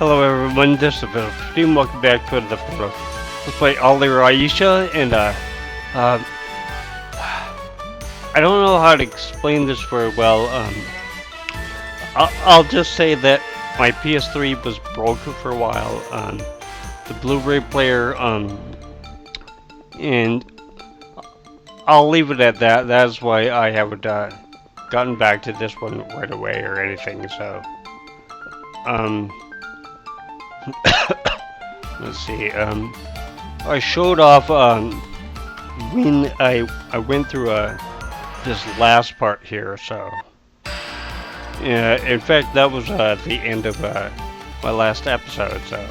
Hello everyone, this is Steve. Welcome back to the photo. Let's play Atelier Ayesha, and uh, I don't know how to explain this very well. I'll just say that my PS3 was broken for a while. The Blu-ray player, and I'll leave it at that. That's why I haven't gotten back to this one right away or anything. So, let's see. I showed off when I went through this last part here. So, yeah. In fact, that was the end of my last episode. So.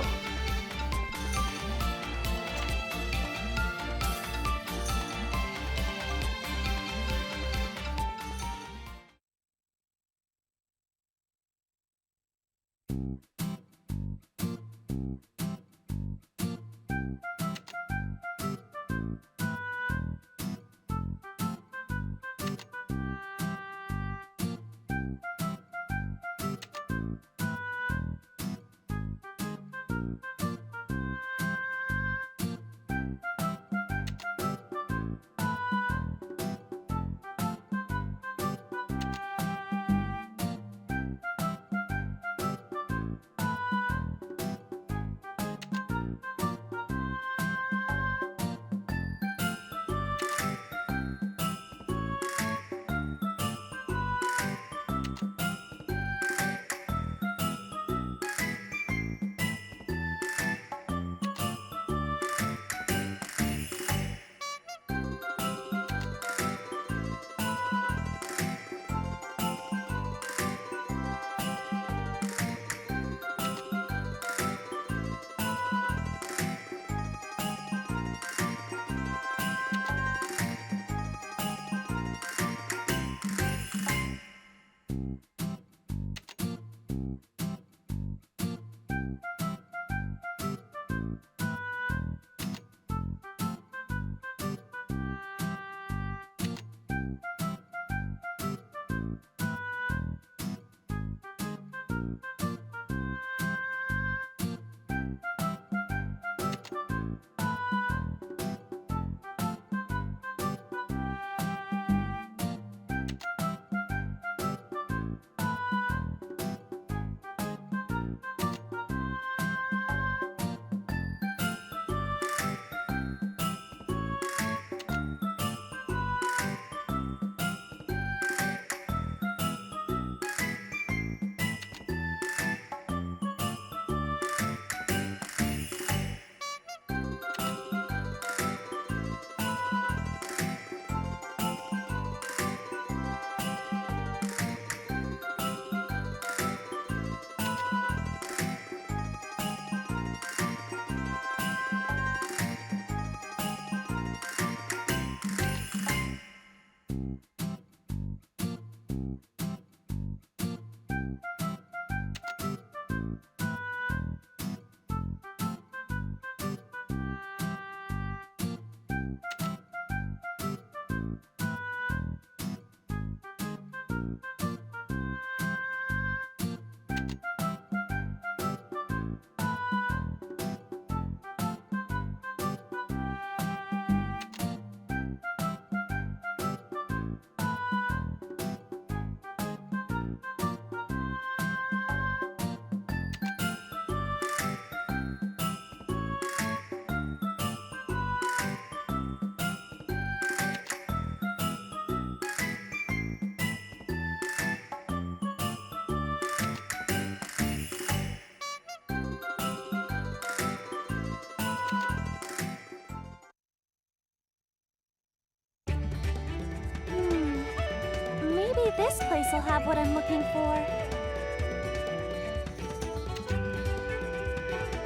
Maybe this place will have what I'm looking for.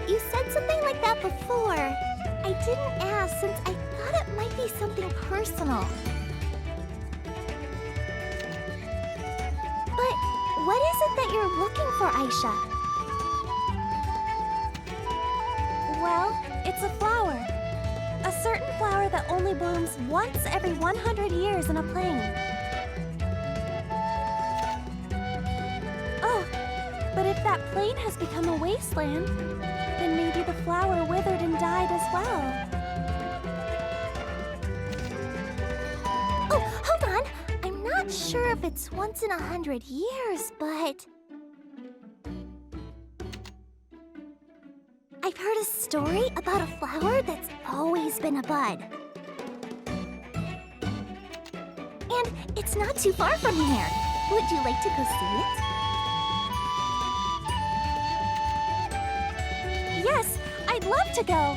You said something like that before. I didn't ask since I thought it might be something personal. But what is it that you're looking for, Ayesha? Well, it's a flower. A certain flower that only blooms once every 100 years in a plane. Oh, but if that plain has become a wasteland, then maybe the flower withered and died as well. Oh, hold on! I'm not sure if it's once in 100 years, but... I've heard a story about a flower that's always been a bud. And it's not too far from here. Would you like to go see it? Yes, I'd love to go.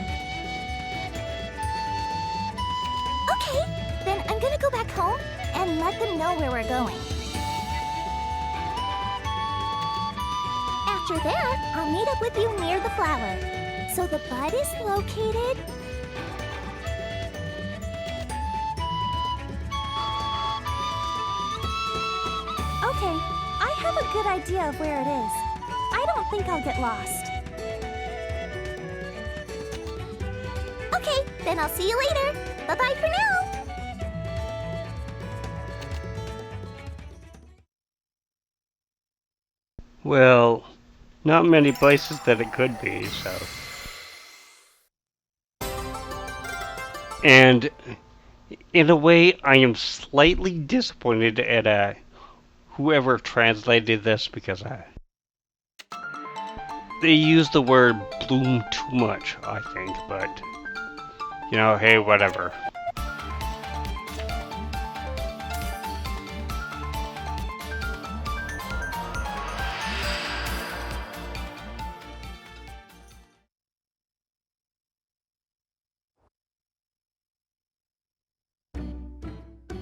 Okay, then I'm gonna go back home and let them know where we're going. After that, I'll meet up with you near the flower. So the bud is located... Okay, I have a good idea of where it is. I don't think I'll get lost. Okay, then I'll see you later. Bye-bye for now. Well, not many places that it could be, so. And in a way, I am slightly disappointed at whoever translated this because they used the word bloom too much, I think, but you know, hey, whatever.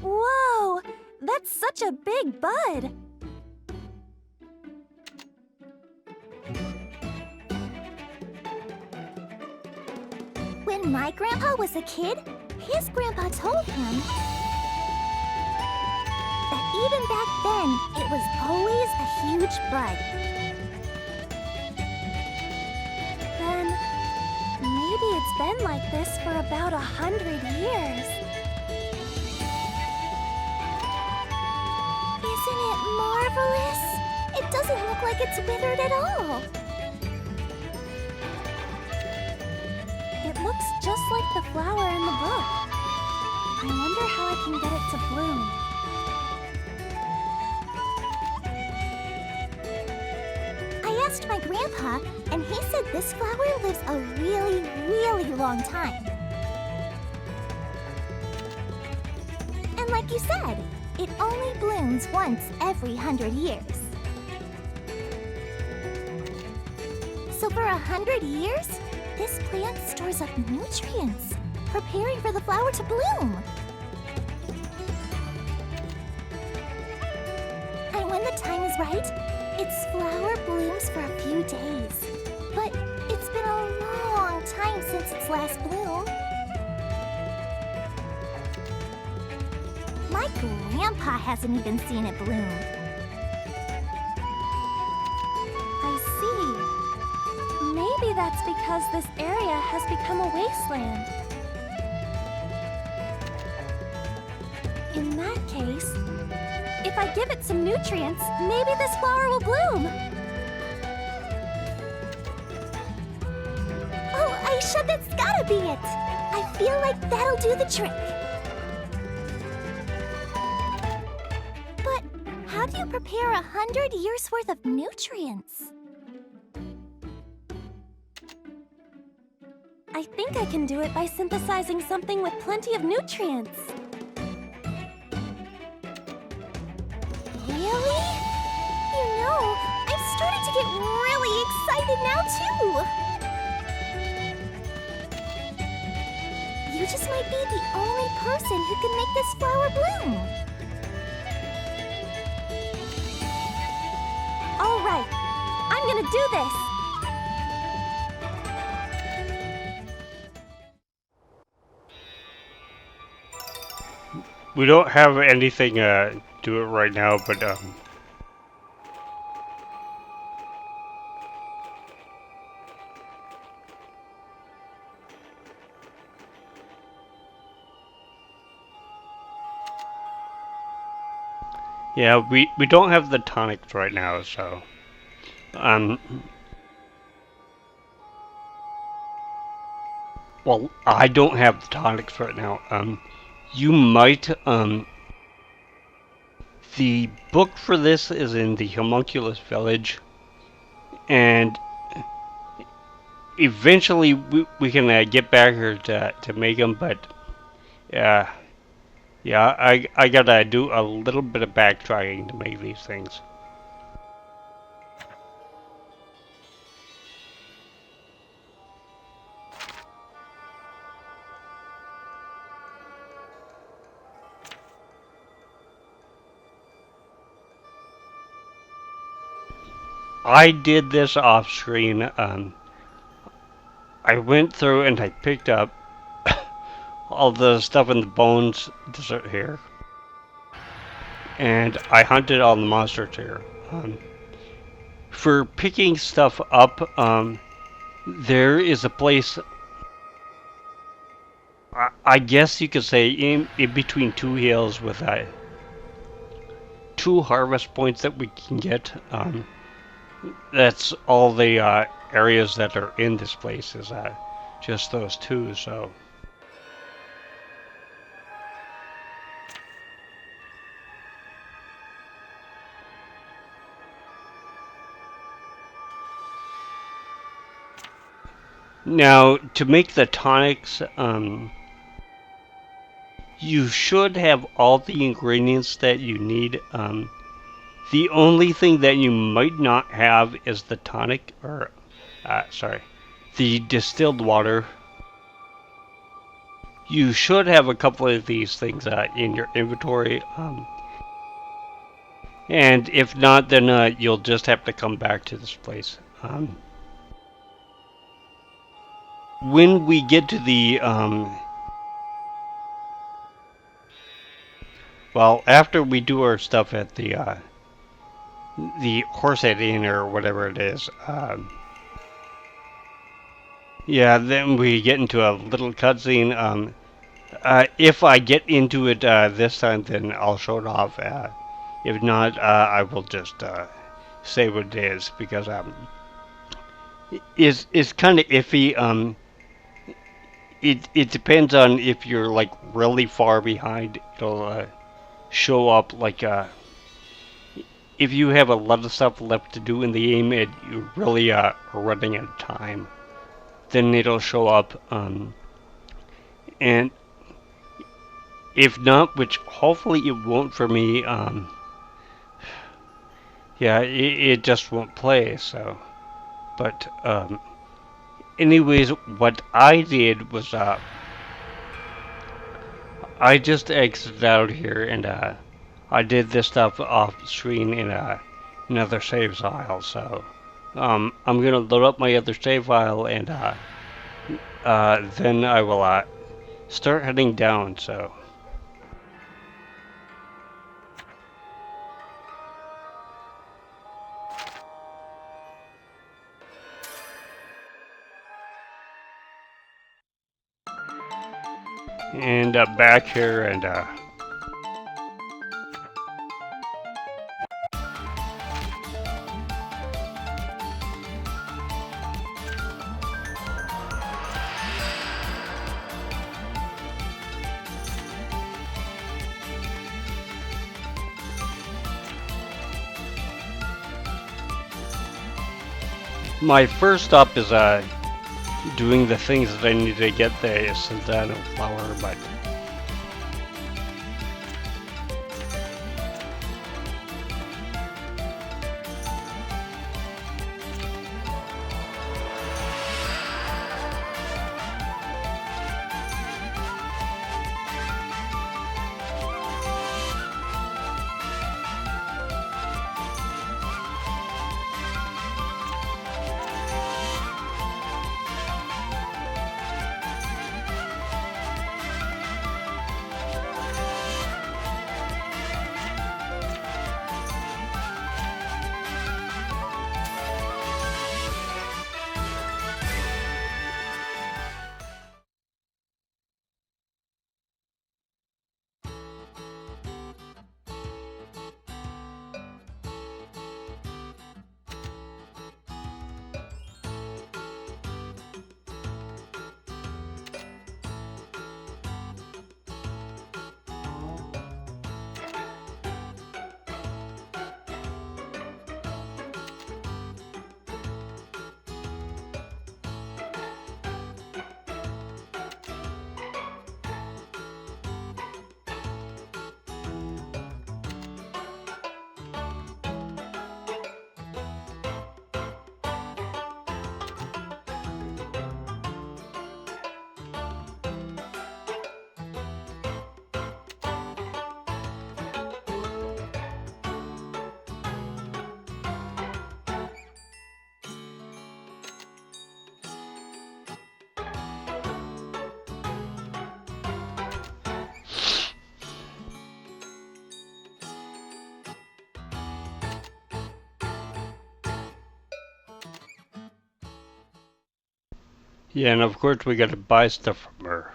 Whoa, that's such a big bud. When my grandpa was a kid, his grandpa told him that even back then, it was always a huge bud. Then, maybe it's been like this for about 100 years. Isn't it marvelous? It doesn't look like it's withered at all. It looks just like the flower in the book. I wonder how I can get it to bloom. I asked my grandpa, and he said this flower lives a really, really long time. And like you said, it only blooms once every 100 years. So for 100 years, this plant stores up nutrients, preparing for the flower to bloom. And when the time is right, its flower blooms for a few days. But it's been a long time since its last bloom. My grandpa hasn't even seen it bloom. I see. Maybe that's because this area has become a wasteland. In that case, if I give it some nutrients, maybe this flower will bloom. Oh, Ayesha, that's gotta be it. I feel like that'll do the trick. But how do you prepare 100 years worth of nutrients? I think I can do it by synthesizing something with plenty of nutrients. Really? You know, I'm starting to get really excited now, too. You just might be the only person who can make this flower bloom. All right, I'm gonna do this. We don't have anything do it right now, but yeah, we don't have the tonics right now, so Um, well, I don't have the tonics right now. You might. The book for this is in the Homunculus Village, and eventually we can get back here to make them, but uh, yeah, I gotta do a little bit of backtracking to make these things. I did this off screen. I went through and I picked up all the stuff in the bones desert here, and I hunted all the monsters here. For picking stuff up, there is a place. I guess you could say in between two hills with two harvest points that we can get. That's all the areas that are in this place is just those two. So now to make the tonics, you should have all the ingredients that you need. The only thing that you might not have is the tonic, or sorry, the distilled water. You should have a couple of these things in your inventory, and if not, then you'll just have to come back to this place. When we get to the well, after we do our stuff at the Horsehead Inn or whatever it is, yeah, then we get into a little cutscene. If I get into it this time, then I'll show it off. If not, I will just say what it is because it's kind of iffy. It depends on if you're like really far behind. It'll show up like if you have a lot of stuff left to do in the game and you really are running out of time, then it'll show up. And if not, which hopefully it won't for me, yeah, it just won't play. So, but anyways, what I did was I just exited out here and I did this stuff off screen in another save file. So I'm gonna load up my other save file and then I will start heading down. So. And back here and my first stop is doing the things that I need to get the Santano flower, but Yeah, and of course we gotta buy stuff from her.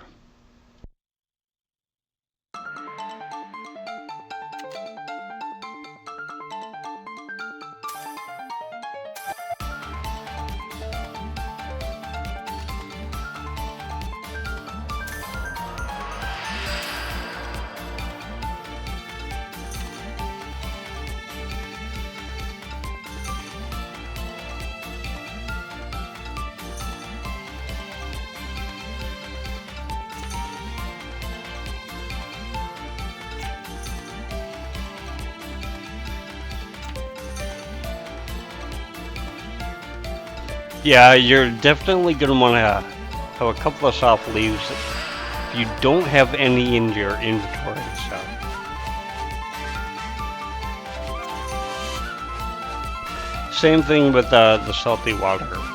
Yeah, you're definitely gonna wanna have a couple of soft leaves if you don't have any in your inventory, so. Same thing with the salty water, but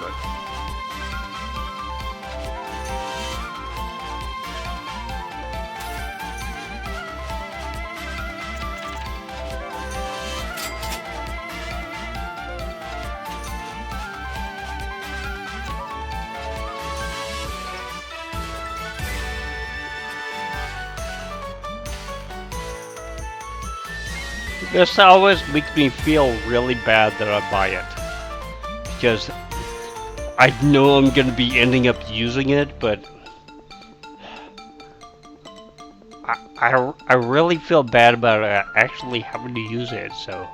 this always makes me feel really bad that I buy it. Because I know I'm gonna be ending up using it, but I really feel bad about actually having to use it, so.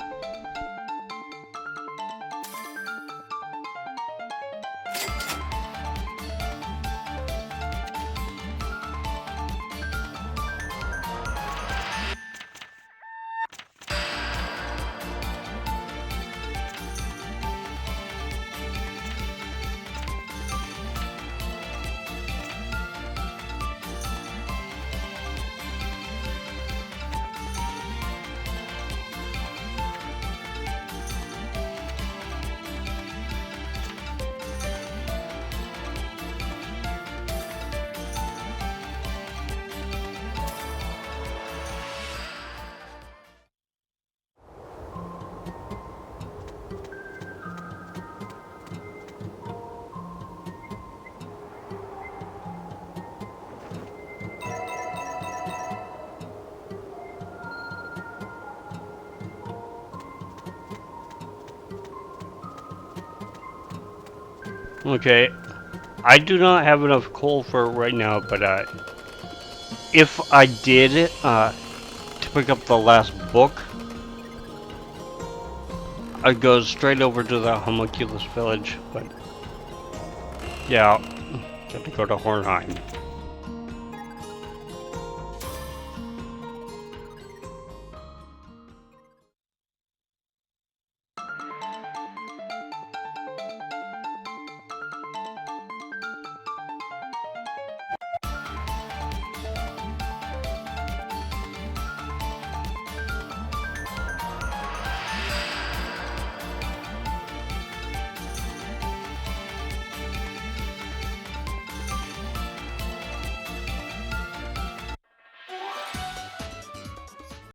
Okay, I do not have enough coal for it right now, but if I did to pick up the last book, I'd go straight over to the homunculus village, but yeah, got to go to Hornheim.